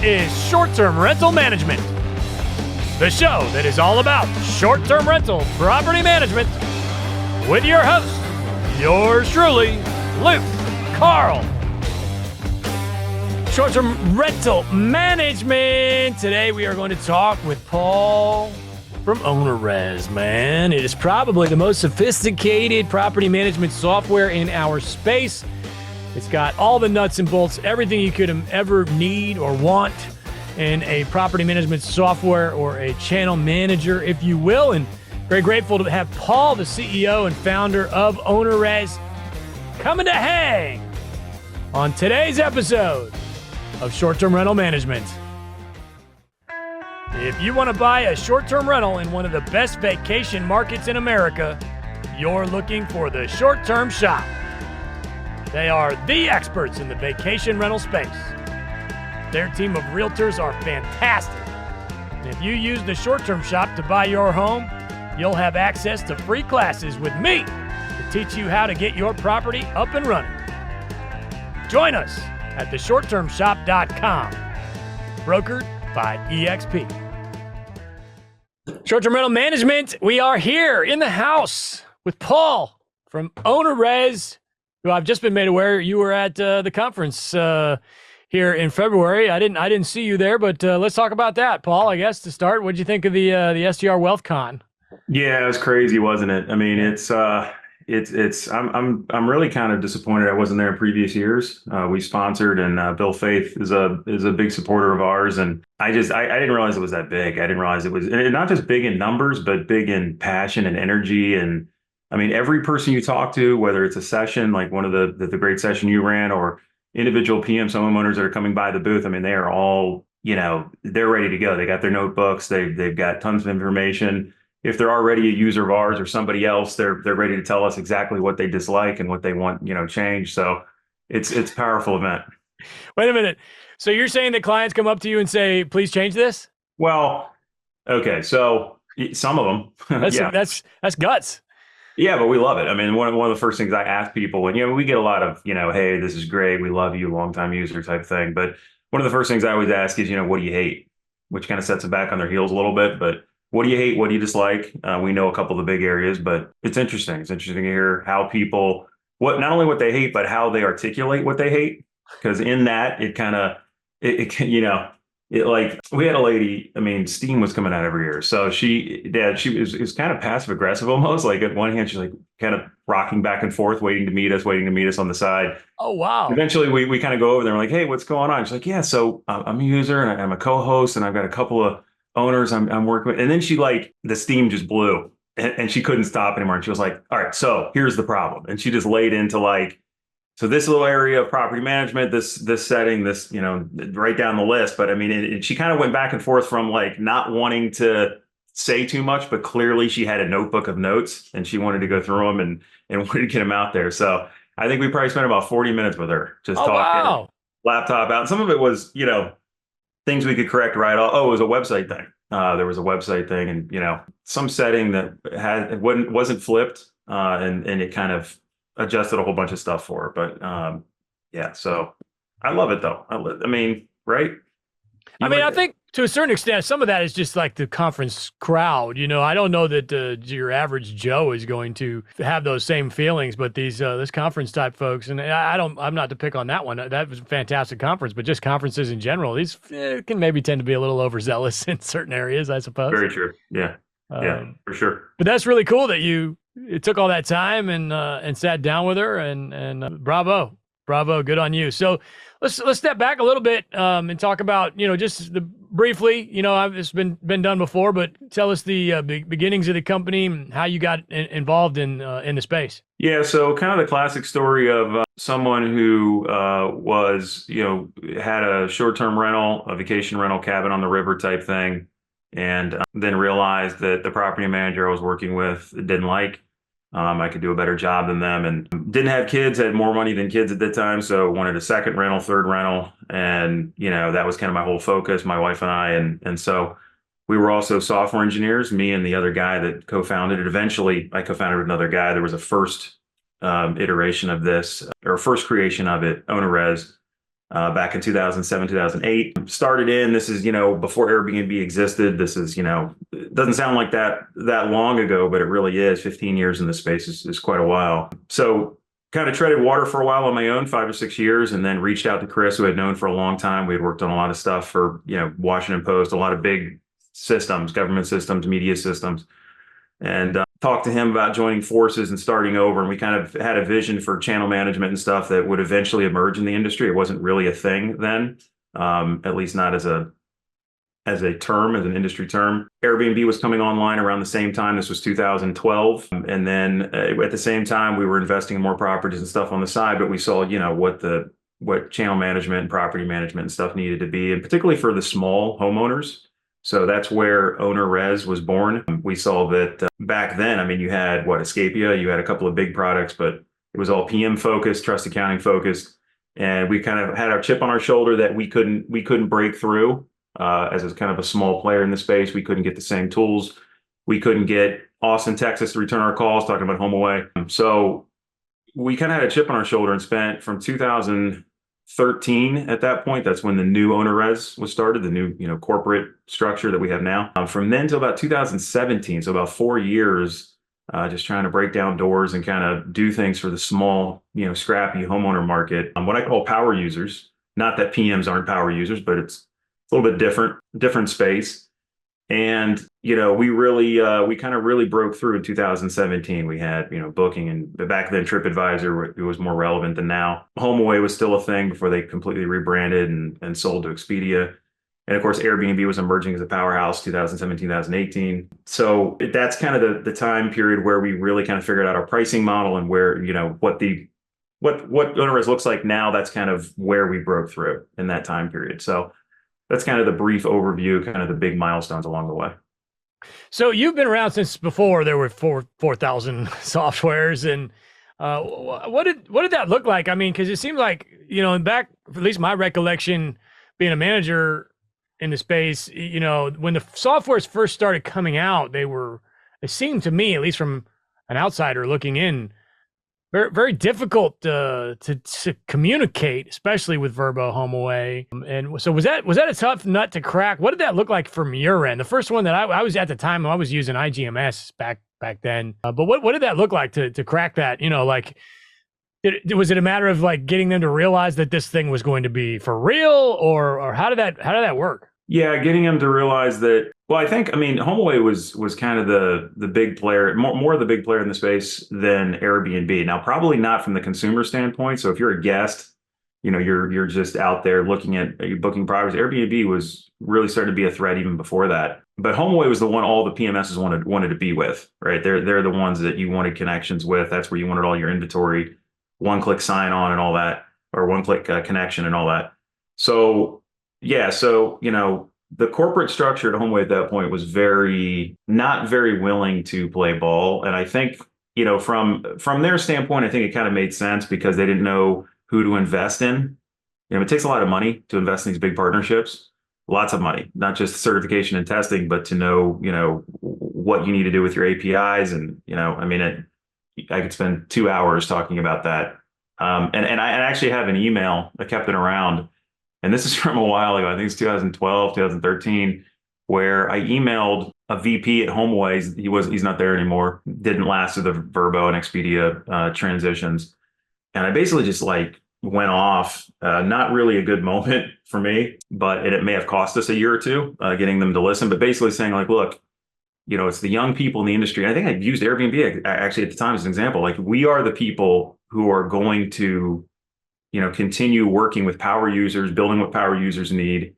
is Short-Term Rental Management, the show that is all about short-term rental property management with your host, yours truly, Luke Carl. Short-term rental management. Today we are going to talk with Paul from OwnerRez, man. It is probably the most sophisticated property management software in our space. It's got all the nuts and bolts, everything you could ever need or want in a property management software or a channel manager, if you will. And very grateful to have Paul, the CEO and founder of OwnerRez, coming to hang on today's episode of Short-Term Rental Management. If you want to buy a short-term rental in one of the best vacation markets in America, you're looking for the Short-Term Shop. They are the experts in the vacation rental space. Their team of realtors are fantastic. And if you use the Short-Term Shop to buy your home, you'll have access to free classes with me to teach you how to get your property up and running. Join us at theshorttermshop.com, brokered by EXP. Short-term rental management, we are here in the house with Paul from OwnerRez, who I've just been made aware you were at the conference here in February. I didn't see you there, but let's talk about that, Paul. I guess to start, what did you think of the Str Wealth Con? Yeah, it was crazy, wasn't it? I mean, I'm really kind of disappointed I wasn't there in previous years. We sponsored, and Bill Faith is a big supporter of ours, and I didn't realize it was that big. I didn't realize it was not just big in numbers, but big in passion and energy. And I mean, every person you talk to, whether it's a session like one of the great session you ran, or individual PMs, homeowners that are coming by the booth, I mean, they are all, they're ready to go. They got their notebooks. They've got tons of information. If they're already a user of ours or somebody else, they're ready to tell us exactly what they dislike and what they want, change. So it's a powerful event. Wait a minute. So you're saying that clients come up to you and say, please change this? Well, okay. So some of them. That's guts. Yeah, but we love it. I mean, one of the first things I ask people, and we get a lot of, hey, this is great, we love you, longtime user type thing. But one of the first things I always ask is, what do you hate? Which kind of sets them back on their heels a little bit. But what do you hate? What do you dislike? We know a couple of the big areas, but it's interesting. It's interesting to hear how people, not only what they hate, but how they articulate what they hate. Because in that, we had a lady, I mean, steam was coming out every year. So she was kind of passive aggressive almost. Like at one hand, she's like kind of rocking back and forth, waiting to meet us on the side. Oh, wow. Eventually we kind of go over there and we're like, hey, what's going on? She's like, yeah, so I'm a user and I'm a co-host and I've got a couple of owners I'm working with. And then the steam just blew and she couldn't stop anymore. And she was like, all right, so here's the problem. And she just laid into so this little area of property management, this setting, this, right down the list. But I mean, she kind of went back and forth from not wanting to say too much, but clearly she had a notebook of notes and she wanted to go through them and wanted to get them out there. So I think we probably spent about 40 minutes with her just talking, wow. Laptop out. And some of it was, things we could correct right off. Oh, it was a website thing. There was a website thing and, some setting that wasn't flipped and it kind of adjusted a whole bunch of stuff for her. But yeah, so I love it though. I mean, right? I think to a certain extent, some of that is just like the conference crowd. I don't know that your average Joe is going to have those same feelings, but these this conference type folks, and I'm not to pick on that one. That was a fantastic conference, but just conferences in general, these can maybe tend to be a little overzealous in certain areas, I suppose. Very true. Yeah. Yeah, for sure. But that's really cool that it took all that time and sat down with her and bravo, good on you. So let's step back a little bit and talk about just briefly. It's been done before, but tell us the beginnings of the company and how you got involved in the space. Yeah, so kind of the classic story of someone who had a short-term rental, a vacation rental cabin on the river type thing, and then realized that the property manager I was working with didn't like. I could do a better job than them, and didn't have kids, had more money than kids at that time. So wanted a second rental, third rental. And, that was kind of my whole focus, my wife and I. And so we were also software engineers, me and the other guy that co-founded it. Eventually I co-founded with another guy. There was a first iteration of this, or first creation of it, OwnerRez. back in 2007, 2008. Started this is, before Airbnb existed. This is, it doesn't sound like that long ago, but it really is. 15 years in the space is quite a while. So kind of treaded water for a while on my own, 5 or 6 years, and then reached out to Chris, who I'd known for a long time. We had worked on a lot of stuff for, Washington Post, a lot of big systems, government systems, media systems, and talked to him about joining forces and starting over. And we kind of had a vision for channel management and stuff that would eventually emerge in the industry. It wasn't really a thing then, at least not as a term, as an industry term. Airbnb was coming online around the same time. This was 2012. And then at the same time, we were investing in more properties and stuff on the side, but we saw, what channel management and property management and stuff needed to be, and particularly for the small homeowners. So that's where OwnerRez was born. We saw that back then, you had Escapia, you had a couple of big products, but it was all PM focused, trust accounting focused. And we kind of had our chip on our shoulder that we couldn't break through as a kind of a small player in the space. We couldn't get the same tools. We couldn't get Austin, Texas to return our calls, talking about Homeway. So we kind of had a chip on our shoulder and spent from 2013 at that point. That's when the new OwnerRez was started, the new corporate structure that we have now. From then to about 2017, so about 4 years, just trying to break down doors and kind of do things for the small, scrappy homeowner market. What I call power users. Not that PMs aren't power users, but it's a little bit different space. And, we kind of really broke through in 2017. We had, Booking, and back then TripAdvisor, it was more relevant than now. Homeway was still a thing before they completely rebranded and sold to Expedia. And of course, Airbnb was emerging as a powerhouse 2017, 2018. So that's kind of the time period where we really kind of figured out our pricing model and where, what OwnerRez looks like now. That's kind of where we broke through in that time period. So that's kind of the brief overview, kind of the big milestones along the way. So you've been around since before there were 4,000 softwares, and what did that look like? Because it seemed like, back, at least my recollection, being a manager in the space, when the softwares first started coming out, it seemed to me, at least from an outsider looking in, very, very difficult to communicate, especially with Vrbo, Homeway. And so was that a tough nut to crack? What did that look like from your end? The first one that I was at the time, I was using IGMS back then. But what did that look like to crack that? Was it a matter of getting them to realize that this thing was going to be for real, or how did that work? Yeah, getting them to realize that. Well, I think, Homeway was kind of the big player, more of the big player in the space than Airbnb. Now, probably not from the consumer standpoint. So if you're a guest, you're just out there looking at booking properties. Airbnb was really starting to be a threat even before that. But Homeway was the one all the PMSs wanted to be with, right? They're the ones that you wanted connections with. That's where you wanted all your inventory, one-click sign-on and all that, or one-click connection and all that. So yeah, so the corporate structure at Homeway at that point was not very willing to play ball. And I think, from their standpoint, I think it kind of made sense because they didn't know who to invest in. It takes a lot of money to invest in these big partnerships, lots of money, not just certification and testing, but to know, what you need to do with your APIs. And, I could spend 2 hours talking about that. And I actually have an email. I kept it around. And this is from a while ago. I think it's 2012, 2013, where I emailed a VP at Homeway. He's not there anymore. Didn't last through the Vrbo and Expedia transitions. And I basically just went off. Not really a good moment for me, but it may have cost us a year or two getting them to listen. But basically saying look, it's the young people in the industry. And I think I used Airbnb actually at the time as an example. We are the people who are going to continue working with power users, building what power users need,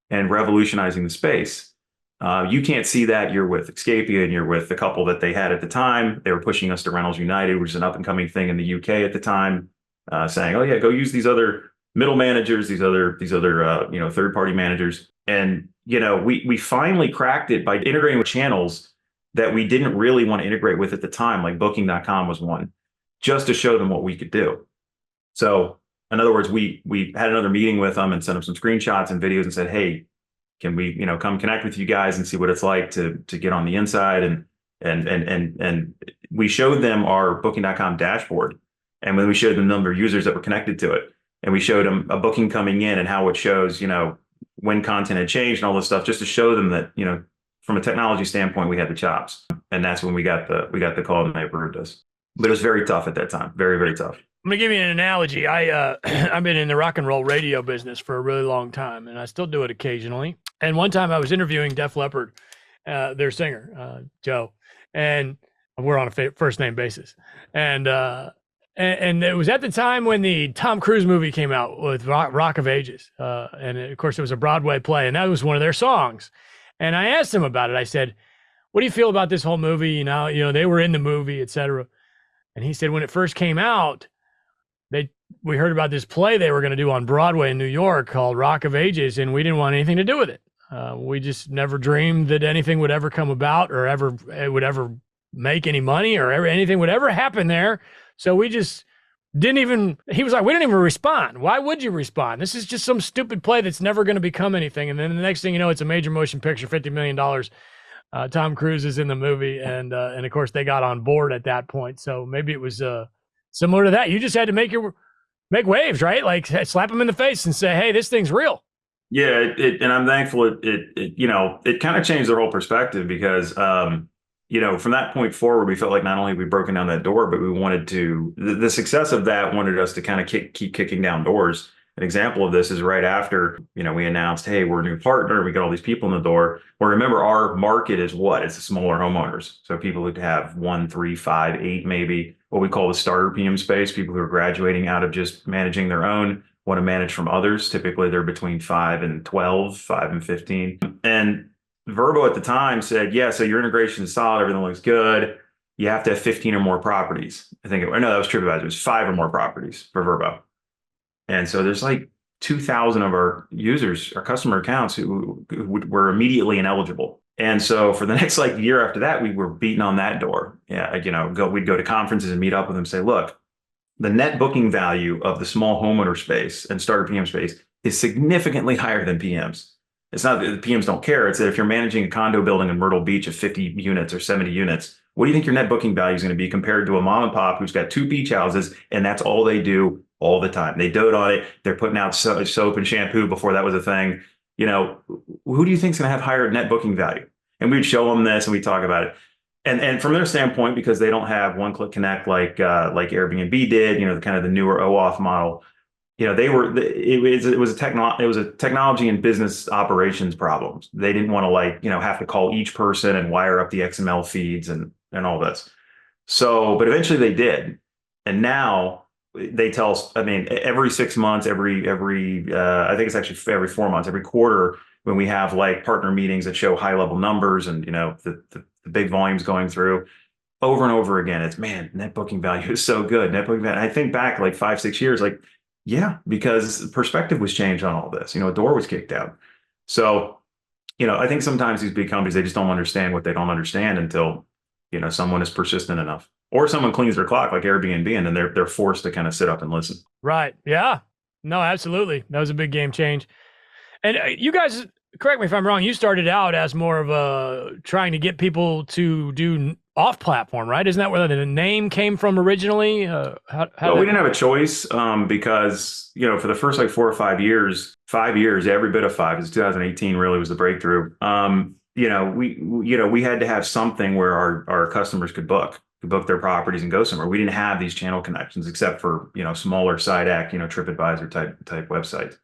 and revolutionizing the space. You can't see that. You're with Escapia and you're with the couple that they had at the time. They were pushing us to Rentals United, which is an up and coming thing in the UK at the time, saying, "Oh yeah, go use these other middle managers, these other third party managers." And we finally cracked it by integrating with channels that we didn't really want to integrate with at the time, like Booking.com was one, just to show them what we could do. So in other words, we had another meeting with them and sent them some screenshots and videos and said, "Hey, can we, come connect with you guys and see what it's like to get on the inside?" And we showed them our Booking.com dashboard. And when we showed them the number of users that were connected to it, And we showed them a booking coming in and how it shows, when content had changed and all this stuff, just to show them that, from a technology standpoint, we had the chops. And that's when we got the call and they approved us. But it was very tough at that time. Very, very tough. I'm gonna give you an analogy. I've been in the rock and roll radio business for a really long time, and I still do it occasionally. And one time I was interviewing Def Leppard, their singer, Joe, and we're on a first name basis. And it was at the time when the Tom Cruise movie came out with Rock of Ages. And of course it was a Broadway play, and that was one of their songs. And I asked him about it. I said, what do you feel about this whole movie? You know, they were in the movie, et cetera. And he said, when it first came out, we heard about this play they were going to do on Broadway in New York called Rock of Ages, and we didn't want anything to do with it. We just never dreamed that anything would ever come about or it would ever make any money or anything would ever happen there. So we just didn't even, he was like, we didn't even respond. Why would you respond? This is just some stupid play that's never going to become anything. And then the next thing you know, it's a major motion picture, $50 million. Tom Cruise is in the movie. And of course they got on board at that point. So maybe it was similar to that. You just had to make waves, right? Like slap them in the face and say, hey, this thing's real. Yeah. And I'm thankful it kind of changed their whole perspective because, from that point forward, we felt like not only we broken down that door, but we wanted to, the success of that wanted us to kind of keep kicking down doors. An example of this is right after, we announced, hey, we're a new partner. We got all these people in the door. Well, remember, our market is what? It's the smaller homeowners. So people who have 1, 3, 5, 8, maybe what we call the starter PM space, people who are graduating out of just managing their own, want to manage from others. Typically, they're between 5 and 12, 5 and 15. And Verbo at the time said, yeah, so your integration is solid. Everything looks good. You have to have 15 or more properties. No, that was TripAdvisor. It was 5 or more properties for Verbo. And so there's like 2,000 of our users, our customer accounts who were immediately ineligible. And so for the next year after that, we were beating on that door. Yeah, we'd go to conferences and meet up with them and say, look, the net booking value of the small homeowner space and starter PM space is significantly higher than PMs. It's not that the PMs don't care. It's that if you're managing a condo building in Myrtle Beach of 50 units or 70 units, what do you think your net booking value is going to be compared to a mom and pop who's got 2 beach houses and that's all they do all the time? They dote on it. They're putting out soap and shampoo before that was a thing. Who do you think is going to have higher net booking value? And we'd show them this and we talk about it. And from their standpoint, because they don't have one-click connect like Airbnb did, the kind of the newer OAuth model, it was a technology and business operations problems. They didn't want to have to call each person and wire up the XML feeds and all this. So, but eventually they did. And now they tell us, every 6 months, I think it's actually every 4 months, every quarter, when we have partner meetings that show high level numbers and, the big volumes going through over and over again, it's net booking value is so good. Net booking value. I think back 5, 6 years, yeah, because perspective was changed on all this, a door was kicked out. So, I think sometimes these big companies, they just don't understand what they don't understand until, someone is persistent enough or someone cleans their clock like Airbnb and then they're forced to kind of sit up and listen. Right. Yeah. No, absolutely. That was a big game change. And you guys, correct me if I'm wrong, you started out as more of a trying to get people to do off-platform, right? Isn't that where the name came from originally? We didn't have a choice because, for the first 4 or 5 years, every bit of 5, because 2018 really was the breakthrough. We had to have something where our customers could book their properties and go somewhere. We didn't have these channel connections except for, smaller side act, TripAdvisor type websites.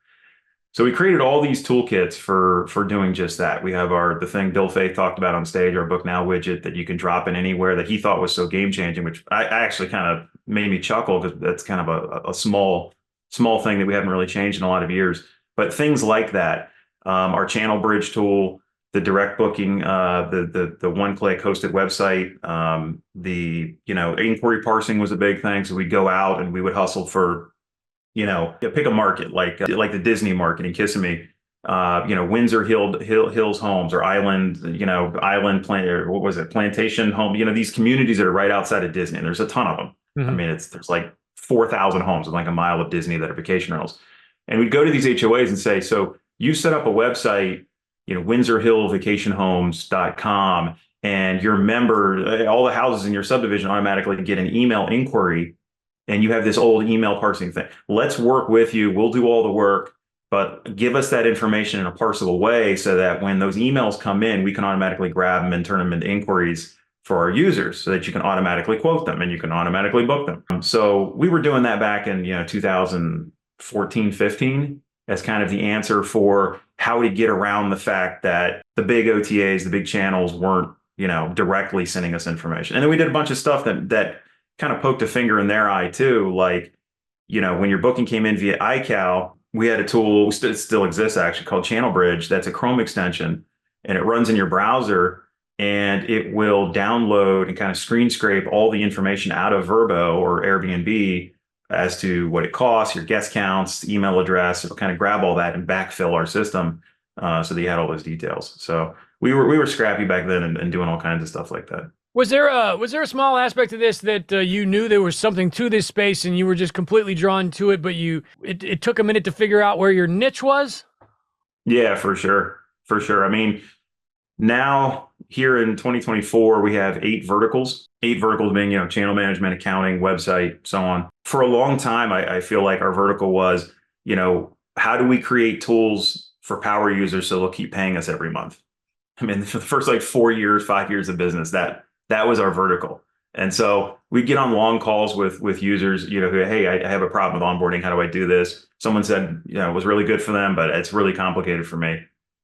So we created all these toolkits for doing just that. We have the thing Bill Faith talked about on stage, our Book Now widget that you can drop in anywhere that he thought was so game changing, which I actually kind of made me chuckle because that's kind of a small thing that we haven't really changed in a lot of years. But things like that, our channel bridge tool, the direct booking, the one-click hosted website, the inquiry parsing was a big thing. So we'd go out and we would hustle for pick a market like the Disney market in Kissimmee, Windsor Hills Homes or Plantation Home, these communities that are right outside of Disney. And there's a ton of them. Mm-hmm. There's 4,000 homes in a mile of Disney that are vacation rentals. And we'd go to these HOAs and say, so you set up a website, WindsorHillVacationHomes.com, and your member, all the houses in your subdivision automatically get an email inquiry and you have this old email parsing thing. Let's work with you. We'll do all the work, but give us that information in a parsable way so that when those emails come in, we can automatically grab them and turn them into inquiries for our users so that you can automatically quote them and you can automatically book them. So we were doing that back in 2014, 15 as kind of the answer for how to get around the fact that the big OTAs, the big channels weren't directly sending us information. And then we did a bunch of stuff that kind of poked a finger in their eye too. Like, when your booking came in via iCal, we had a tool, it still exists actually, called Channel Bridge. That's a Chrome extension, and it runs in your browser, and it will download and kind of screen scrape all the information out of Vrbo or Airbnb as to what it costs, your guest counts, email address. It'll kind of grab all that and backfill our system so that you had all those details. So we were scrappy back then and doing all kinds of stuff like that. Was there a small aspect of this that you knew there was something to this space and you were just completely drawn to it, but it took a minute to figure out where your niche was? Yeah, for sure. For sure. I mean, now here in 2024, we have 8 verticals being, channel management, accounting, website, so on. For a long time, I feel like our vertical was, how do we create tools for power users so they'll keep paying us every month? I mean, for the first 5 years of business, that was our vertical. And so we'd get on long calls with users, who, hey, I have a problem with onboarding. How do I do this? Someone said, it was really good for them, but it's really complicated for me.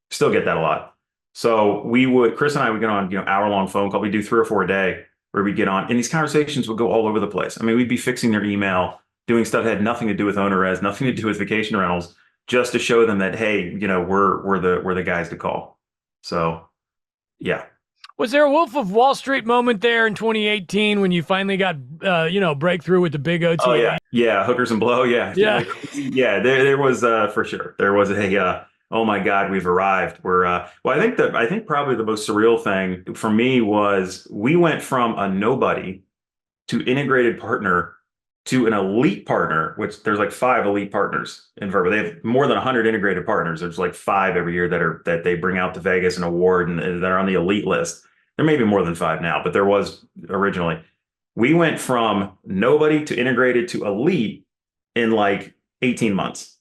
Still get that a lot. So Chris and I would get on, hour-long phone call. We do 3 or 4 a day where we'd get on, and these conversations would go all over the place. I mean, we'd be fixing their email, doing stuff that had nothing to do with OwnerRez, nothing to do with vacation rentals, just to show them that, hey, we're the guys to call. So, yeah. Was there a Wolf of Wall Street moment there in 2018 when you finally got, breakthrough with the big OTA? Oh, yeah. Yeah. Hookers and blow. Yeah. Yeah. Yeah. There was, for sure. There was oh my God, we've arrived. I think probably the most surreal thing for me was we went from a nobody to integrated partner to an elite partner, which there's 5 elite partners in Vrbo. They have more than 100 integrated partners. There's 5 every year that they bring out to Vegas and award and that are on the elite list. There may be more than 5 now, but there was originally. We went from nobody to integrated to elite in 18 months.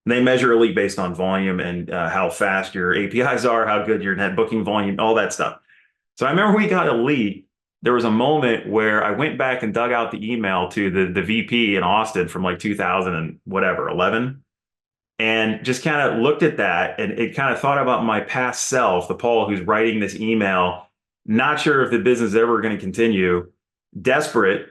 They measure elite based on volume and how fast your APIs are, how good your net booking volume, all that stuff. So I remember we got elite. There was a moment where I went back and dug out the email to the VP in Austin from 2000 and whatever, 11, and just kind of looked at that, and it kind of thought about my past self, the Paul who's writing this email, not sure if the business is ever going to continue, desperate,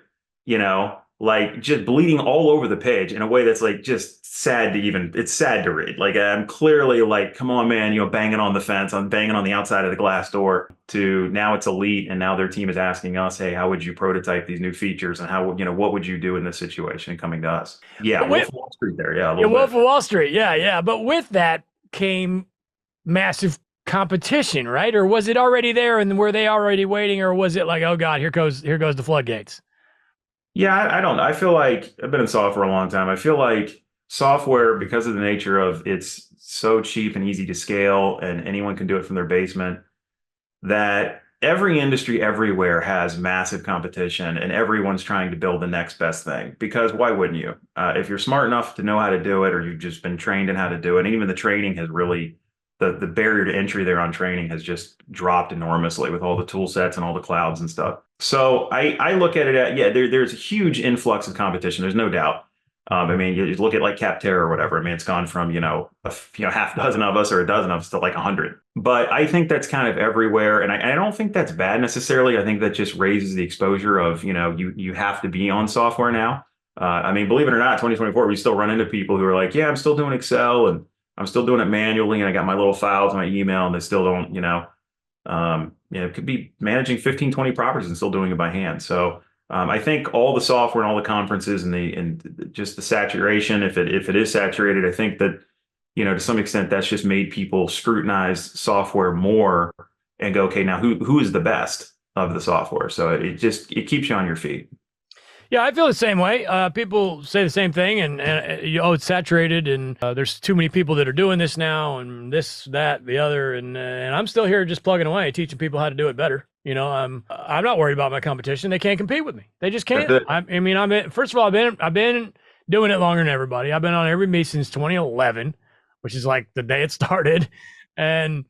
just bleeding all over the page in a way that's just sad it's sad to read. I'm clearly come on, man, banging on the fence, I'm banging on the outside of the glass door, to now it's elite. And now their team is asking us, hey, how would you prototype these new features? And how, what would you do in this situation coming to us? Yeah. Wolf of Wall Street there. Yeah. Wolf of Wall Street. Yeah. Yeah. But with that came massive competition, right? Or was it already there and were they already waiting? Or was it oh God, here goes the floodgates? Yeah, I don't know. I feel like I've been in software a long time. I feel like software, because of the nature of it's so cheap and easy to scale and anyone can do it from their basement, that every industry everywhere has massive competition and everyone's trying to build the next best thing. Because why wouldn't you? If you're smart enough to know how to do it, or you've just been trained in how to do it, and even the training has really, the barrier to entry there on training has just dropped enormously with all the tool sets and all the clouds and stuff. So I look at it there's a huge influx of competition. There's no doubt. I mean, you look at Capterra or whatever. I mean, it's gone from, half dozen of us or a dozen of us to 100. But I think that's kind of everywhere. And I don't think that's bad necessarily. I think that just raises the exposure of, you have to be on software now. I mean, believe it or not, 2024, we still run into people who are yeah, I'm still doing Excel and I'm still doing it manually. And I got my little files in my email and they still don't, it could be managing 15, 20 properties and still doing it by hand. So I think all the software and all the conferences and just the saturation, if it is saturated, I think that, to some extent, that's just made people scrutinize software more and go, okay, now who is the best of the software? So it keeps you on your feet. Yeah, I feel the same way. People say the same thing, and it's saturated, and there's too many people that are doing this now, and this, that, the other, and I'm still here just plugging away, teaching people how to do it better. I'm not worried about my competition. They can't compete with me. They just can't. First of all, I've been doing it longer than everybody. I've been on every meet since 2011, which is like the day it started, and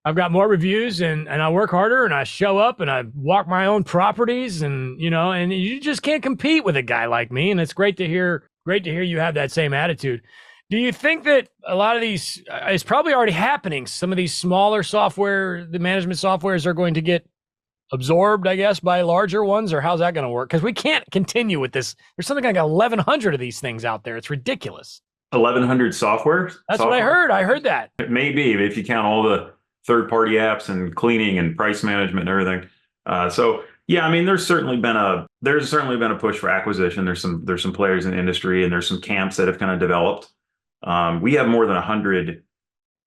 I've got more reviews and I work harder and I show up and I walk my own properties and you just can't compete with a guy like me. And it's great to hear you have that same attitude. Do you think that a lot of these, it's probably already happening, some of these smaller software, the management softwares are going to get absorbed, I guess, by larger ones, or how's that going to work? Because we can't continue with this. There's something like 1,100 of these things out there. It's ridiculous. 1,100 software? That's what I heard. I heard that. It may be, if you count all the third-party apps and cleaning and price management and everything. So yeah, I mean, there's certainly been a push for acquisition. There's some players in the industry, and there's some camps that have kind of developed. We have more than 100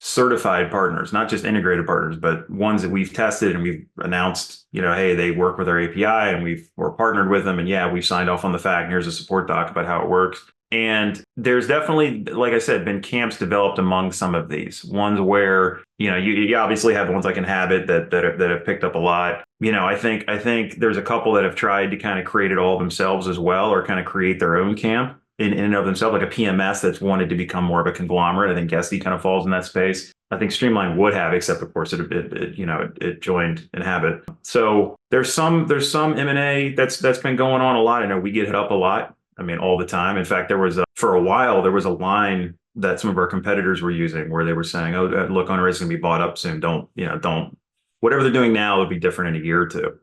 certified partners, not just integrated partners, but ones that we've tested and we've announced, hey, they work with our API and we're partnered with them. And yeah, we've signed off on the fact, and here's a support doc about how it works. And there's definitely, like I said, been camps developed among some of these ones where, you obviously have the ones like Inhabit that have picked up a lot. I think there's a couple that have tried to kind of create it all themselves as well, or kind of create their own camp in and of themselves, like a PMS that's wanted to become more of a conglomerate. I think Guesty kind of falls in that space. I think Streamline would have, except of course it joined Inhabit. So there's some M&A that's been going on a lot. I know we get hit up a lot. I mean, all the time. In fact, for a while, there was a line that some of our competitors were using where they were saying, oh, look, OwnerRez is going to be bought up soon. Don't, whatever they're doing now will be different in a year or two.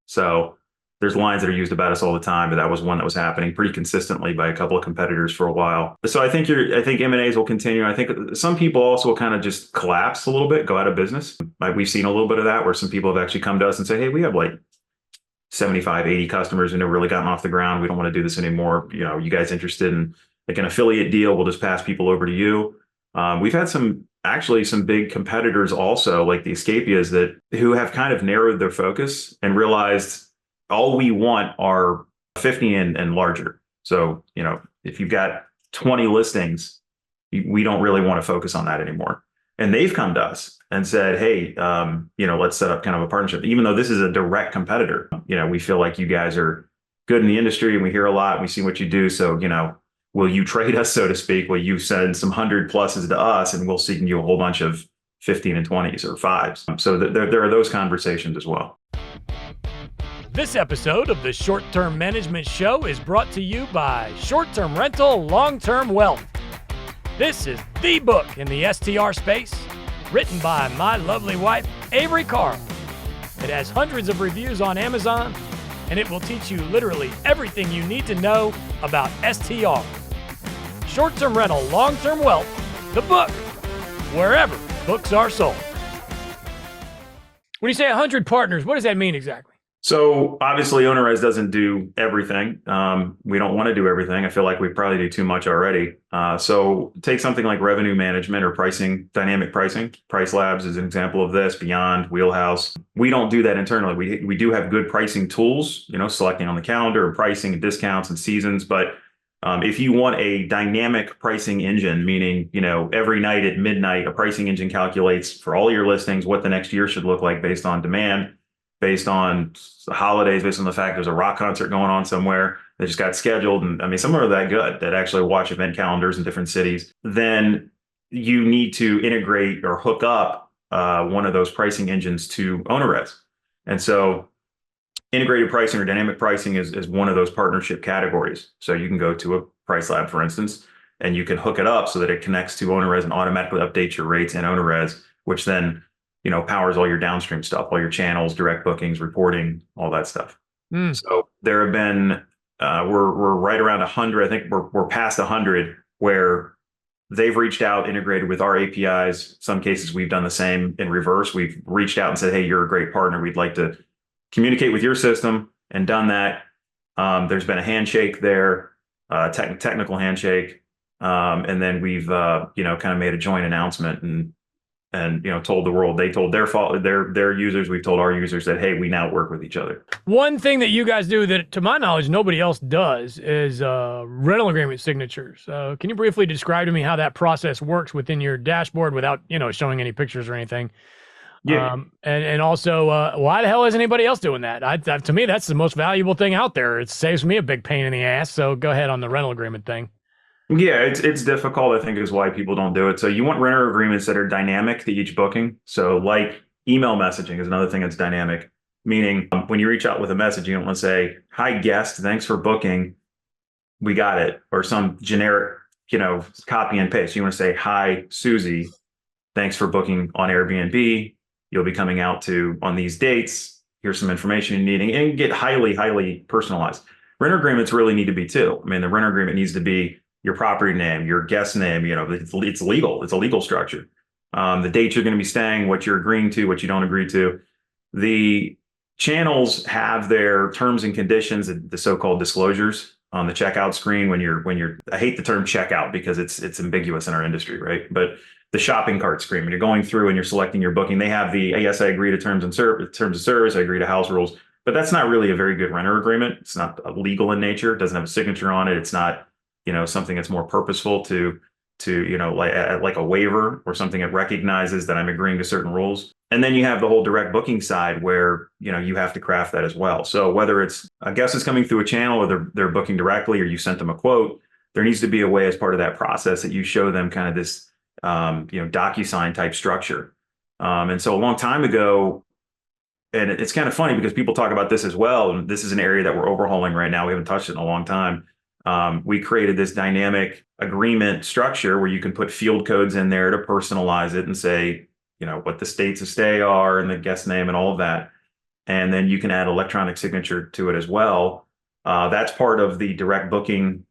So there's lines that are used about us all the time, but that was one that was happening pretty consistently by a couple of competitors for a while. So I think M&As will continue. I think some people also will kind of just collapse a little bit, go out of business. We've seen a little bit of that where some people have actually come to us and say, hey, we have like 75, 80 customers who never really gotten off the ground. We don't want to do this anymore. You guys interested in like an affiliate deal? We'll just pass people over to you. We've had some big competitors also, like the Escapias, who have kind of narrowed their focus and realized all we want are 50 and larger. So, if you've got 20 listings, we don't really want to focus on that anymore. And they've come to us and said, hey, let's set up kind of a partnership. Even though this is a direct competitor, we feel like you guys are good in the industry and we hear a lot and we see what you do. So, will you trade us, so to speak? Will you send some 100 pluses to us and we'll send you a whole bunch of 15 and 20s or 5s? So there are those conversations as well. This episode of the Short-Term Management Show is brought to you by Short-Term Rental, Long-Term Wealth. This is the book in the STR space, written by my lovely wife, Avery Carl. It has hundreds of reviews on Amazon, and it will teach you literally everything you need to know about STR. Short-Term Rental, Long-Term Wealth, the book, wherever books are sold. When you say 100 partners, what does that mean exactly? So obviously OwnerRez doesn't do everything. We don't want to do everything. I feel like we probably do too much already. So take something like revenue management or pricing, dynamic pricing. Price Labs is an example of this, Beyond, Wheelhouse. We don't do that internally. We do have good pricing tools, selecting on the calendar and pricing and discounts and seasons. But if you want a dynamic pricing engine, meaning, every night at midnight, a pricing engine calculates for all your listings what the next year should look like based on demand, based on the holidays, based on the fact there's a rock concert going on somewhere that just got scheduled. And I mean, some are that good that actually watch event calendars in different cities. Then you need to integrate or hook up one of those pricing engines to OwnerRez. And so integrated pricing or dynamic pricing is one of those partnership categories. So you can go to a Price Lab, for instance, and you can hook it up so that it connects to OwnerRez and automatically updates your rates in OwnerRez, which then powers all your downstream stuff, all your channels, direct bookings, reporting, all that stuff. So there have been, we're right around 100. I think we're past 100 where they've reached out, integrated with our APIs. Some cases we've done the same in reverse. We've reached out and said, hey, you're a great partner. We'd like to communicate with your system, and done that. There's been a handshake there, technical handshake. And then we've, kind of made a joint announcement, and and told the world. They told their users. We've told our users that, hey, we now work with each other. One thing that you guys do that, to my knowledge, nobody else does is rental agreement signatures. Can you briefly describe to me how that process works within your dashboard without showing any pictures or anything? Yeah. And also, why the hell is anybody else doing that? To me, that's the most valuable thing out there. It saves me a big pain in the ass. So go ahead on the rental agreement thing. Yeah, it's difficult, I think, is why people don't do it. So you want renter agreements that are dynamic to each booking. So like email messaging is another thing that's dynamic, meaning when you reach out with a message, you don't want to say, "Hi guest, thanks for booking. We got it," or some generic, copy and paste. You want to say, "Hi Susie, thanks for booking on Airbnb. You'll be coming out on these dates. Here's some information you're needing," and get highly, highly personalized. Renter agreements really need to be too. I mean, the renter agreement needs to be your property name, your guest name. It's legal. It's a legal structure. The dates you're going to be staying, what you're agreeing to, what you don't agree to. The channels have their terms and conditions, the so-called disclosures on the checkout screen when you're. I hate the term checkout because it's ambiguous in our industry, right? But the shopping cart screen, when you're going through and you're selecting your booking, they have the, yes, I agree to terms of service, I agree to house rules. But that's not really a very good renter agreement. It's not legal in nature. It doesn't have a signature on it. It's not something that's more purposeful to like a waiver or something that recognizes that I'm agreeing to certain rules. And then you have the whole direct booking side where you have to craft that as well. So whether it's a guest is coming through a channel or they're booking directly or you sent them a quote, there needs to be a way as part of that process that you show them kind of this DocuSign type structure. And so a long time ago, and it's kind of funny because people talk about this as well, and this is an area that we're overhauling right now. We haven't touched it in a long time. We created this dynamic agreement structure where you can put field codes in there to personalize it and say, what the states of stay are and the guest name and all of that. And then you can add electronic signature to it as well. That's part of the direct booking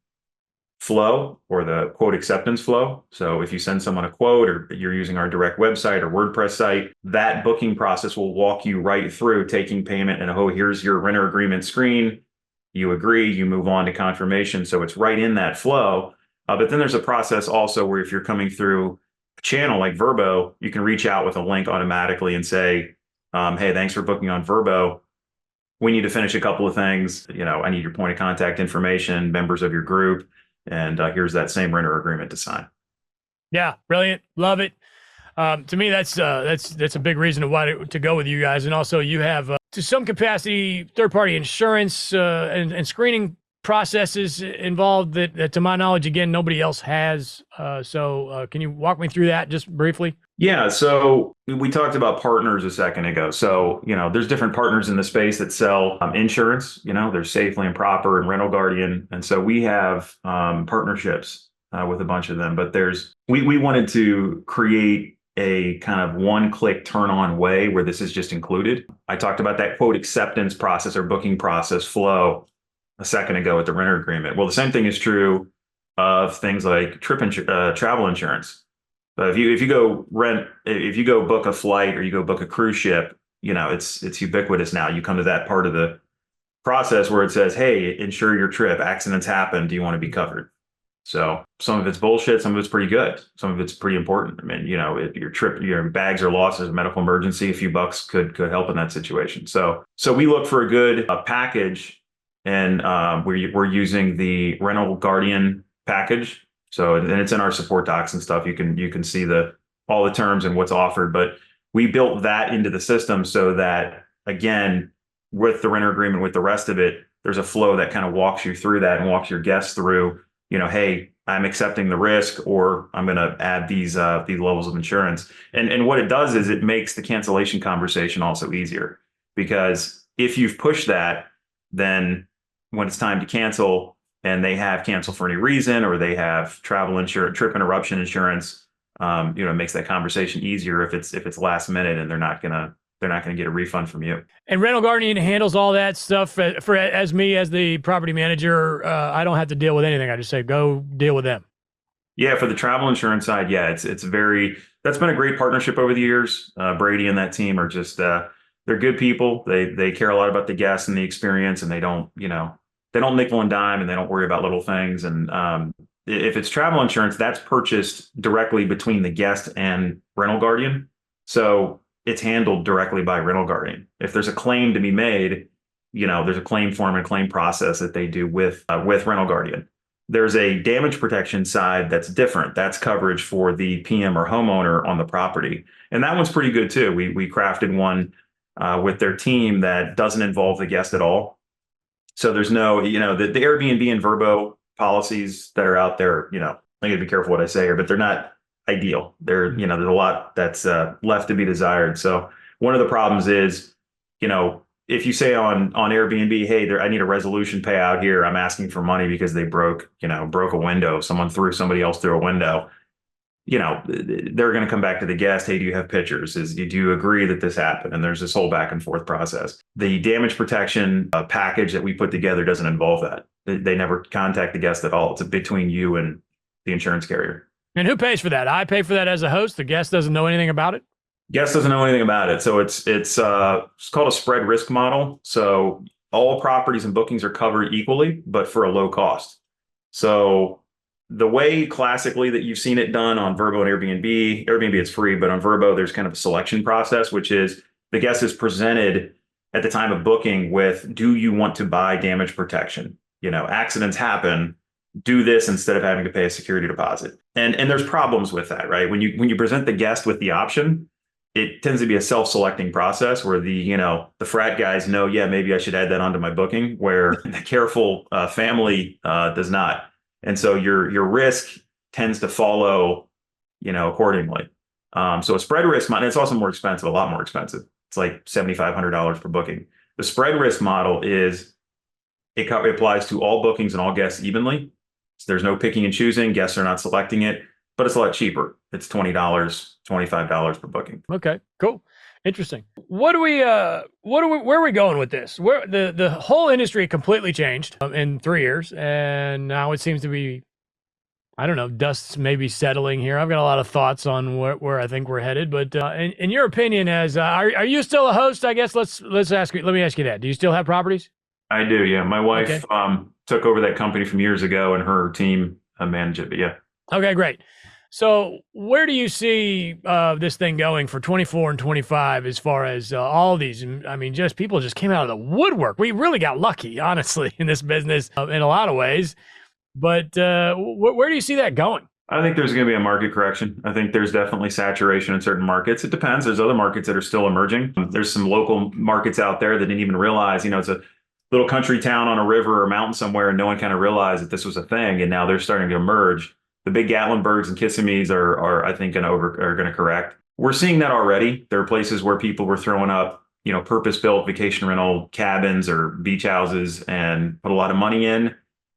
flow or the quote acceptance flow. So if you send someone a quote or you're using our direct website or WordPress site, that booking process will walk you right through taking payment and, oh, here's your renter agreement screen. You agree, you move on to confirmation. So it's right in that flow. But then there's a process also where if you're coming through a channel like Vrbo, you can reach out with a link automatically and say, hey, thanks for booking on Vrbo. We need to finish a couple of things. I need your point of contact information, members of your group, and here's that same renter agreement to sign. Yeah, brilliant. Love it. To me, that's a big reason to go with you guys. And also you have, to some capacity, third-party insurance and screening processes involved that, to my knowledge, again, nobody else has. So can you walk me through that just briefly? Yeah, so we talked about partners a second ago. So, there's different partners in the space that sell insurance. There's Safely and Proper and Rental Guardian. And so we have partnerships with a bunch of them. But we wanted to create a kind of one-click turn-on way where this is just included. I talked about that quote acceptance process or booking process flow a second ago with the renter agreement. Well, the same thing is true of things like travel insurance. But if you go book a flight or you go book a cruise ship, it's ubiquitous now. You come to that part of the process where it says, hey, insure your trip. Accidents happen. Do you want to be covered? So some of it's bullshit. Some of it's pretty good. Some of it's pretty important. I mean, if your trip, your bags are lost as a medical emergency, a few bucks could help in that situation. So we look for a good package, and we're using the Rental Guardian package. So, and it's in our support docs and stuff. You can see all the terms and what's offered, but we built that into the system so that, again, with the renter agreement, with the rest of it, there's a flow that kind of walks you through that and walks your guests through, hey, I'm accepting the risk, or I'm going to add these levels of insurance. And what it does is it makes the cancellation conversation also easier, because if you've pushed that, then when it's time to cancel, and they have cancel for any reason, or they have travel insurance, trip interruption insurance, it makes that conversation easier if it's last minute and they're not gonna get a refund from you. And Rental Guardian handles all that stuff as me as the property manager. I don't have to deal with anything. I just say go deal with them. Yeah, for the travel insurance side, yeah, that's been a great partnership over the years. Brady and that team are just they're good people. They care a lot about the guests and the experience, and they don't nickel and dime, and they don't worry about little things. And if it's travel insurance, that's purchased directly between the guest and rental guardian. So it's handled directly by rental guardian. If there's a claim to be made, there's a claim form and claim process that they do with rental guardian. There's a damage protection side that's different. That's coverage for the PM or homeowner on the property. And that one's pretty good too. We crafted one with their team that doesn't involve the guest at all. So there's no, the Airbnb and Vrbo policies that are out there, I gotta be careful what I say here, but they're not ideal. There's a lot that's left to be desired. So one of the problems is, if you say on Airbnb, hey, I need a resolution payout here. I'm asking for money because they broke a window. Someone threw somebody else through a window. They're going to come back to the guest. Hey, do you have pictures? Do you agree that this happened? And there's this whole back and forth process. The damage protection package that we put together doesn't involve that. They never contact the guest at all. It's between you and the insurance carrier. And who pays for that? I pay for that as a host. The guest doesn't know anything about it. Guest doesn't know anything about it. So it's called a spread risk model. So all properties and bookings are covered equally, but for a low cost. So the way classically that you've seen it done on Vrbo and Airbnb, it's free, but on Vrbo, there's kind of a selection process, which is the guest is presented at the time of booking with, do you want to buy damage protection? Accidents happen, do this instead of having to pay a security deposit. And there's problems with that, right? When you present the guest with the option, it tends to be a self-selecting process where the frat guys know, yeah, maybe I should add that onto my booking, where the careful family does not. And so your risk tends to follow, accordingly. So a spread risk model, it's also more expensive, a lot more expensive. It's like $7,500 per booking. The spread risk model it applies to all bookings and all guests evenly. So there's no picking and choosing. Guests are not selecting it, but it's a lot cheaper. It's $20, $25 per booking. Okay, cool. Interesting. Where are we going with this? Where the whole industry completely changed in 3 years, and now it seems to be, I don't know, dust's maybe settling here. I've got a lot of thoughts on where I think we're headed, but in your opinion, are you still a host? I guess let me ask you that. Do you still have properties? I do, yeah. My wife took over that company from years ago, and her team manage it. But yeah. Okay, great. So where do you see this thing going for 24 and 25 as far as all these? I mean, people just came out of the woodwork. We really got lucky, honestly, in this business in a lot of ways. But where do you see that going? I think there's going to be a market correction. I think there's definitely saturation in certain markets. It depends. There's other markets that are still emerging. There's some local markets out there that didn't even realize, it's a little country town on a river or mountain somewhere, and no one kind of realized that this was a thing. And now they're starting to emerge. The big Gatlinburgs and Kissimmees are I think, are going to correct. We're seeing that already. There are places where people were throwing up, purpose-built vacation rental cabins or beach houses and put a lot of money in.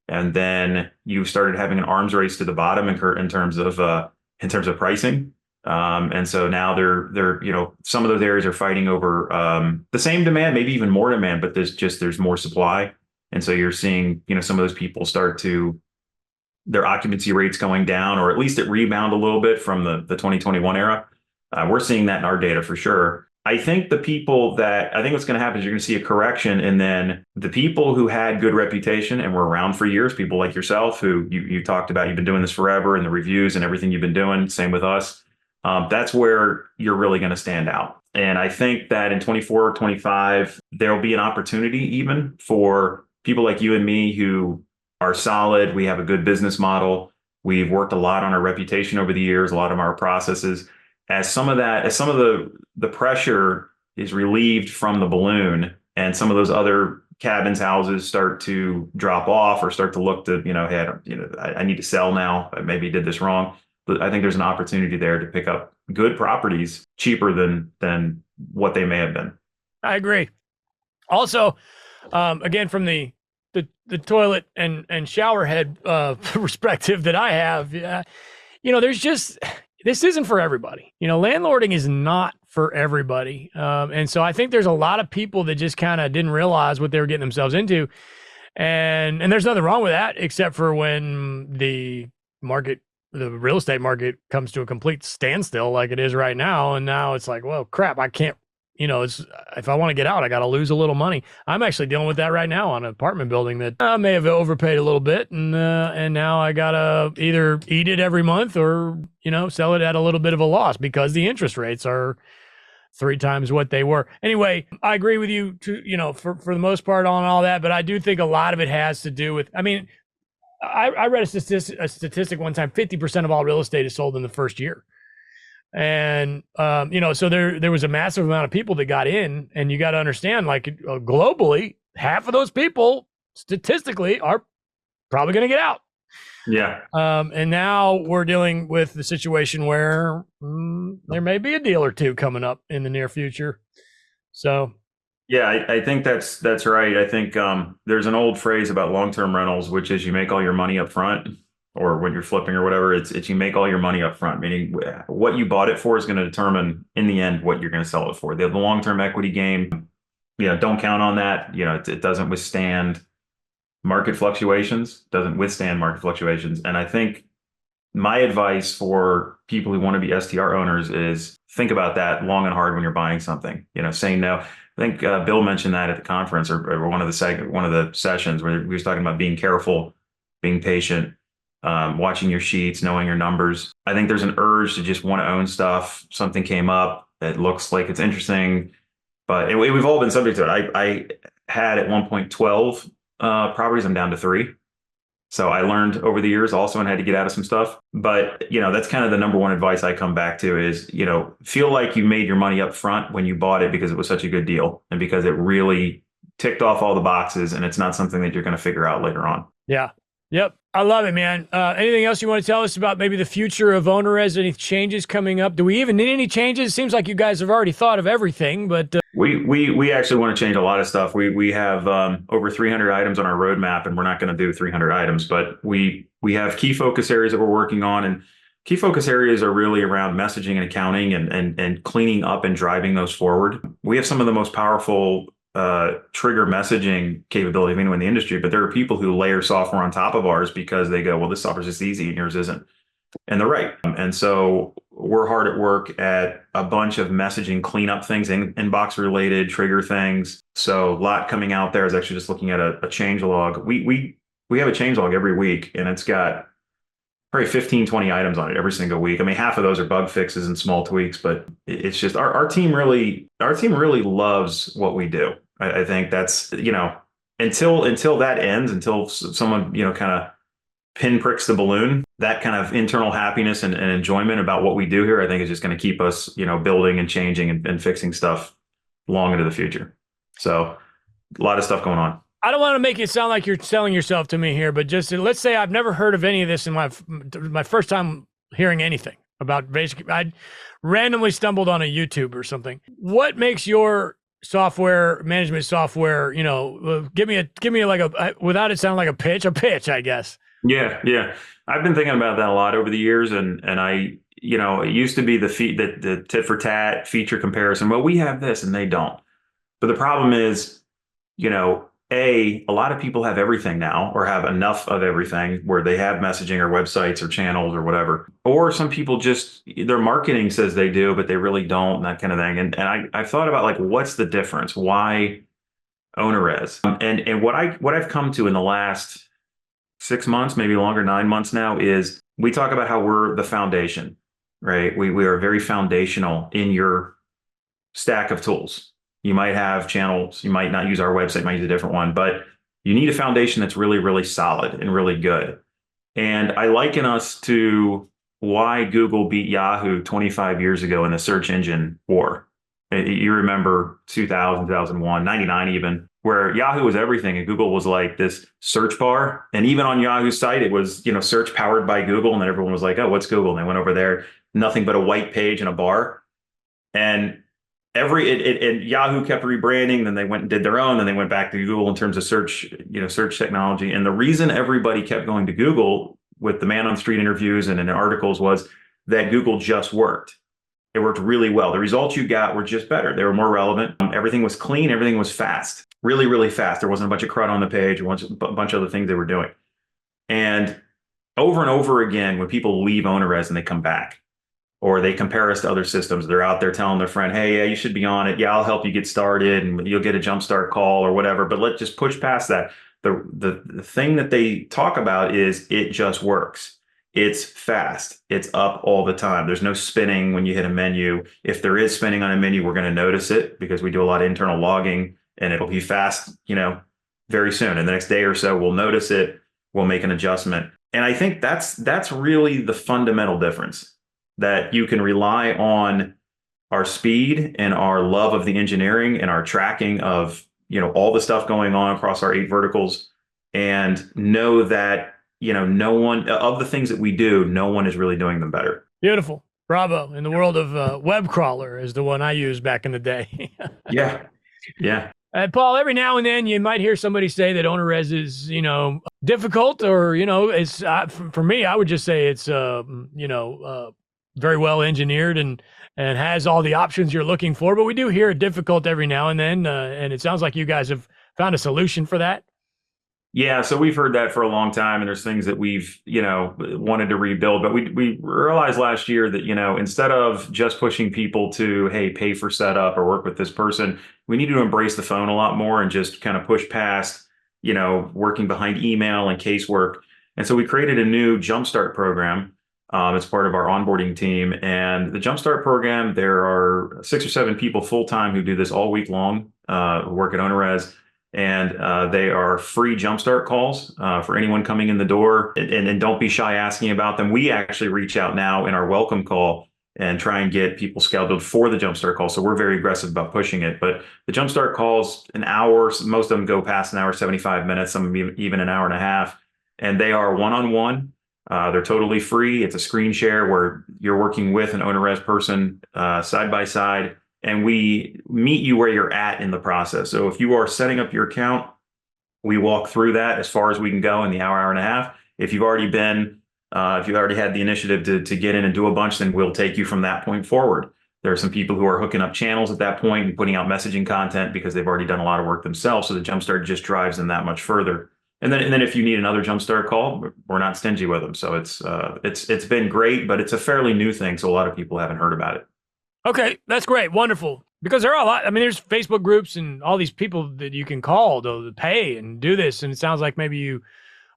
And then you started having an arms race to the bottom in terms of pricing. And so now they're some of those areas are fighting over the same demand, maybe even more demand, but there's more supply. And so you're seeing, some of those people start to their occupancy rates going down, or at least it rebound a little bit from the 2021 era. We're seeing that in our data for sure. I think what's going to happen is you're going to see a correction, and then the people who had good reputation and were around for years, people like yourself, who you talked about, you've been doing this forever, and the reviews and everything you've been doing, same with us. That's where you're really going to stand out. And I think that in 24, 25, there'll be an opportunity even for people like you and me who are solid. We have a good business model. We've worked a lot on our reputation over the years, a lot of our processes. As some of the pressure is relieved from the balloon, and some of those other cabins, houses start to drop off or start to look to, hey, I need to sell now. I maybe did this wrong. But I think there's an opportunity there to pick up good properties cheaper than what they may have been. I agree. Also, again, from the toilet and shower head perspective that I have, this isn't for everybody. Landlording is not for everybody. And so I think there's a lot of people that just kind of didn't realize what they were getting themselves into. And there's nothing wrong with that, except for when the real estate market comes to a complete standstill like it is right now. And now it's like, well, crap, I can't it's if I want to get out, I got to lose a little money. I'm actually dealing with that right now on an apartment building that I may have overpaid a little bit, and now I gotta either eat it every month or sell it at a little bit of a loss because the interest rates are 3 times what they were. Anyway, I agree with you for the most part on all that, but I do think a lot of it has to do with. I mean, I read a statistic one time: 50% of all real estate is sold in the first year. And so there was a massive amount of people that got in, and you got to understand, like globally, half of those people statistically are probably going to get out. Yeah. And now we're dealing with the situation where there may be a deal or two coming up in the near future. So yeah, I think that's right. I think there's an old phrase about long-term rentals, which is you make all your money up front, or when you're flipping or whatever, it's you make all your money up front, meaning what you bought it for is going to determine in the end what you're going to sell it for. The long-term equity game, don't count on that. It doesn't withstand market fluctuations, And I think my advice for people who want to be STR owners is think about that long and hard when you're buying something, saying no. I think Bill mentioned that at the conference or one of the sessions where he was talking about being careful, being patient, watching your sheets, knowing your numbers. I think there's an urge to just want to own stuff. Something came up that looks like it's interesting, but we've all been subject to it. I had at one point 12 properties. I'm down to 3. So I learned over the years also and had to get out of some stuff. But, that's kind of the number one advice I come back to is, feel like you made your money up front when you bought it because it was such a good deal and because it really ticked off all the boxes and it's not something that you're going to figure out later on. Yeah. Yep. I love it, man. Anything else you want to tell us about maybe the future of OwnerRez? Any changes coming up? Do we even need any changes? It seems like you guys have already thought of everything, but we actually want to change a lot of stuff. We have over 300 items on our roadmap, and we're not going to do 300 items, but we have key focus areas that we're working on, and key focus areas are really around messaging and accounting and cleaning up and driving those forward. We have some of the most powerful trigger messaging capability of anyone in the industry, but there are people who layer software on top of ours because they go, well, this software is just easy and yours isn't. And they're right. And so we're hard at work at a bunch of messaging cleanup things, inbox related trigger things. So a lot coming out there. I was actually just looking at a change log. We have a change log every week, and it's got probably 15, 20 items on it every single week. I mean, half of those are bug fixes and small tweaks, but it's just our team really loves what we do. I think that's, until that ends, until someone, kind of pinpricks the balloon, that kind of internal happiness and enjoyment about what we do here, I think is just going to keep us, building and changing and fixing stuff long into the future. So a lot of stuff going on. I don't want to make it sound like you're selling yourself to me here, but just let's say I've never heard of any of this in my first time hearing anything about basically, I randomly stumbled on a YouTube or something. What makes your software management software, give me like without it sounding like a pitch, I guess. Yeah. I've been thinking about that a lot over the years, and I, it used to be the tit for tat feature comparison. Well, we have this and they don't. But the problem is, a lot of people have everything now, or have enough of everything where they have messaging or websites or channels or whatever. Or some people just, their marketing says they do, but they really don't, and that kind of thing. And I've thought about, like, what's the difference? Why OwnerRez? And what I've come to in the last 6 months, maybe longer, 9 months now, is we talk about how we're the foundation, right? We are very foundational in your stack of tools. You might have channels, you might not use our website, you might use a different one, but you need a foundation that's really, really solid and really good. And I liken us to why Google beat Yahoo 25 years ago in the search engine war. You remember 2000, 2001, 99 even, where Yahoo was everything and Google was like this search bar. And even on Yahoo's site, it was, search powered by Google. And then everyone was like, oh, what's Google? And they went over there, nothing but a white page and a bar. And and Yahoo kept rebranding, then they went and did their own, then they went back to Google in terms of search technology. And the reason everybody kept going to Google with the man on the street interviews and in articles was that Google just worked. It worked really well. The results you got were just better. They were more relevant. Everything was clean. Everything was fast, really, really fast. There wasn't a bunch of crud on the page, a bunch of other things they were doing. And over again, when people leave OwnerRez and they come back, or they compare us to other systems. They're out there telling their friend, hey, yeah, you should be on it. Yeah, I'll help you get started and you'll get a jumpstart call or whatever. But let's just push past that. The thing that they talk about is it just works. It's fast. It's up all the time. There's no spinning when you hit a menu. If there is spinning on a menu, we're going to notice it because we do a lot of internal logging, and it'll be fast, very soon. And the next day or so, we'll notice it. We'll make an adjustment. And I think that's really the fundamental difference, that you can rely on our speed and our love of the engineering and our tracking of, all the stuff going on across our 8 verticals, and know that, no one of the things that we do, no one is really doing them better. Beautiful. Bravo. In the world of web crawler is the one I used back in the day. Yeah. Yeah. Paul, every now and then you might hear somebody say that OwnerRez is, difficult, or, it's for me, I would just say it's, very well engineered and has all the options you're looking for. But we do hear it difficult every now and then. And it sounds like you guys have found a solution for that. Yeah, so we've heard that for a long time, and there's things that we've, wanted to rebuild. But we realized last year that, instead of just pushing people to, hey, pay for setup or work with this person, we need to embrace the phone a lot more and just kind of push past, working behind email and casework. And so we created a new Jumpstart program. It's part of our onboarding team. And the Jumpstart program, there are 6 or 7 people full-time who do this all week long, who work at OwnerRez. And they are free Jumpstart calls for anyone coming in the door. And don't be shy asking about them. We actually reach out now in our welcome call and try and get people scheduled for the Jumpstart call. So we're very aggressive about pushing it. But the Jumpstart calls, an hour, most of them go past an hour, 75 minutes, some even an hour and a half. And they are one-on-one. They're totally free. It's a screen share where you're working with an OwnerRez person side by side. And we meet you where you're at in the process. So if you are setting up your account, we walk through that as far as we can go in the hour and a half. If you've already had the initiative to get in and do a bunch, then we'll take you from that point forward. There are some people who are hooking up channels at that point and putting out messaging content because they've already done a lot of work themselves. So the Jumpstart just drives them that much further. And then if you need another Jumpstart call, we're not stingy with them. So it's been great, but it's a fairly new thing. So a lot of people haven't heard about it. Okay, that's great. Wonderful. Because there are a lot, there's Facebook groups and all these people that you can call to pay and do this. And it sounds like maybe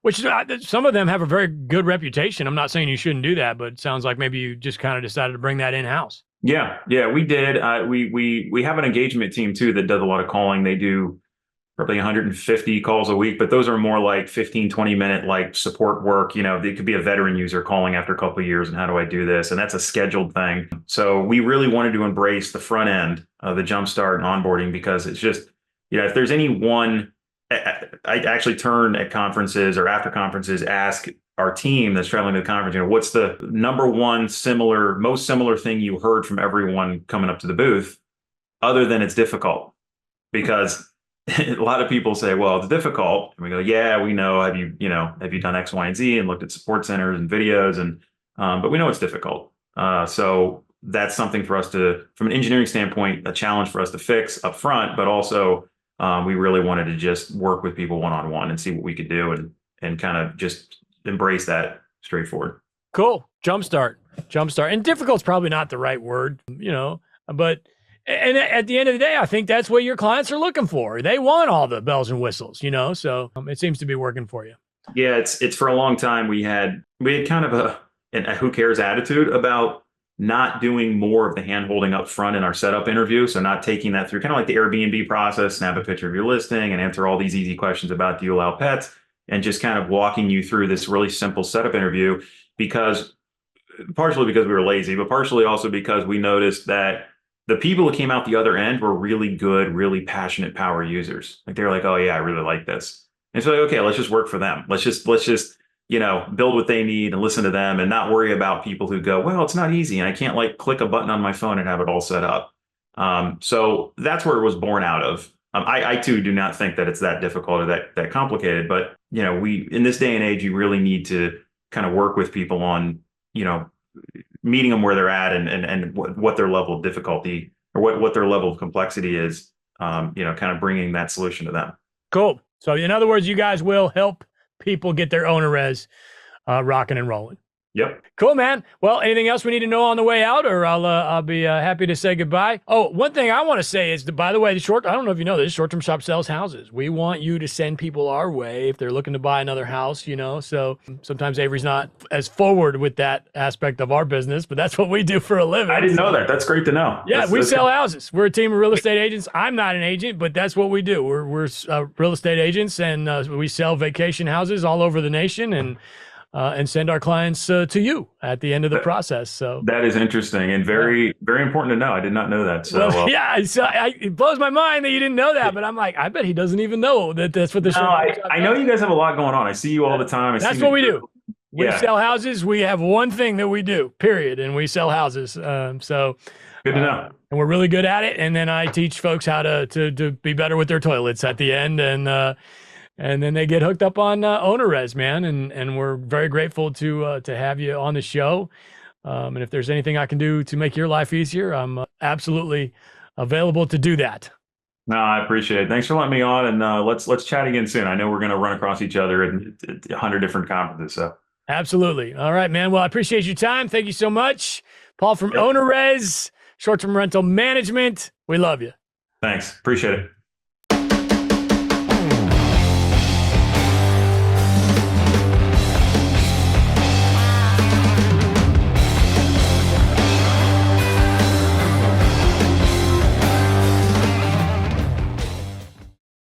which some of them have a very good reputation. I'm not saying you shouldn't do that, but it sounds like maybe you just kind of decided to bring that in-house. Yeah, we did. We have an engagement team too that does a lot of calling. They do probably 150 calls a week, but those are more like 15, 20-minute like support work. It could be a veteran user calling after a couple of years and how do I do this? And that's a scheduled thing. So we really wanted to embrace the front end of the Jumpstart and onboarding, because it's just, if there's any one, I actually turn at conferences or after conferences, ask our team that's traveling to the conference, what's the number one most similar thing you heard from everyone coming up to the booth, other than it's difficult? Because a lot of people say, well, it's difficult. And we go, yeah, we know. Have you done X, Y, and Z and looked at support centers and videos? But we know it's difficult. So that's something for us from an engineering standpoint, a challenge for us to fix up front, but also we really wanted to just work with people one-on-one and see what we could do and kind of just embrace that straightforward. Cool. Jumpstart. And difficult's probably not the right word, but and at the end of the day, I think that's what your clients are looking for. They want all the bells and whistles, so it seems to be working for you. Yeah, it's for a long time we had kind of a who cares attitude about not doing more of the hand holding up front in our setup interview. So not taking that through kind of like the Airbnb process, snap a picture of your listing and answer all these easy questions about, do you allow pets? And just kind of walking you through this really simple setup interview, partially because we were lazy, but partially also because we noticed that the people who came out the other end were really good, really passionate power users. Like they were like, oh yeah, I really like this. And so like, okay, let's just work for them. Let's just, build what they need and listen to them and not worry about people who go, well, it's not easy. And I can't like click a button on my phone and have it all set up. So that's where it was born out of. I too do not think that it's that difficult or that complicated, but in this day and age, you really need to kind of work with people on, meeting them where they're at and what their level of difficulty or what their level of complexity is, kind of bringing that solution to them. Cool. So in other words, you guys will help people get their OwnerRez rocking and rolling. Yep. Cool, man. Well, anything else we need to know on the way out, or I'll be happy to say goodbye. Oh, one thing I want to say is, by the way, I don't know if you know this, Short-Term Shop sells houses. We want you to send people our way if they're looking to buy another house, so sometimes Avery's not as forward with that aspect of our business, but that's what we do for a living. I didn't know that. That's great to know. Yeah, we sell houses. We're a team of real estate agents. I'm not an agent, but that's what we do. We're real estate agents, and we sell vacation houses all over the nation, and send our clients to you at the end of the process. So that is interesting and very, very important to know. I did not know that. So yeah, so it blows my mind that you didn't know that, but I'm like, I bet he doesn't even know that that's what the show. I know you guys have a lot going on. I see you all the time. That's what we do. We sell houses. We have one thing that we do, period, and we sell houses. So good to know. And we're really good at it. And then I teach folks how to be better with their toilets at the end, and then they get hooked up on OwnerRez, man. And we're very grateful to have you on the show. And if there's anything I can do to make your life easier, I'm absolutely available to do that. No, I appreciate it. Thanks for letting me on. And let's chat again soon. I know we're going to run across each other at 100 different conferences. So absolutely. All right, man. Well, I appreciate your time. Thank you so much. Paul from OwnerRez, short-term rental management. We love you. Thanks. Appreciate it.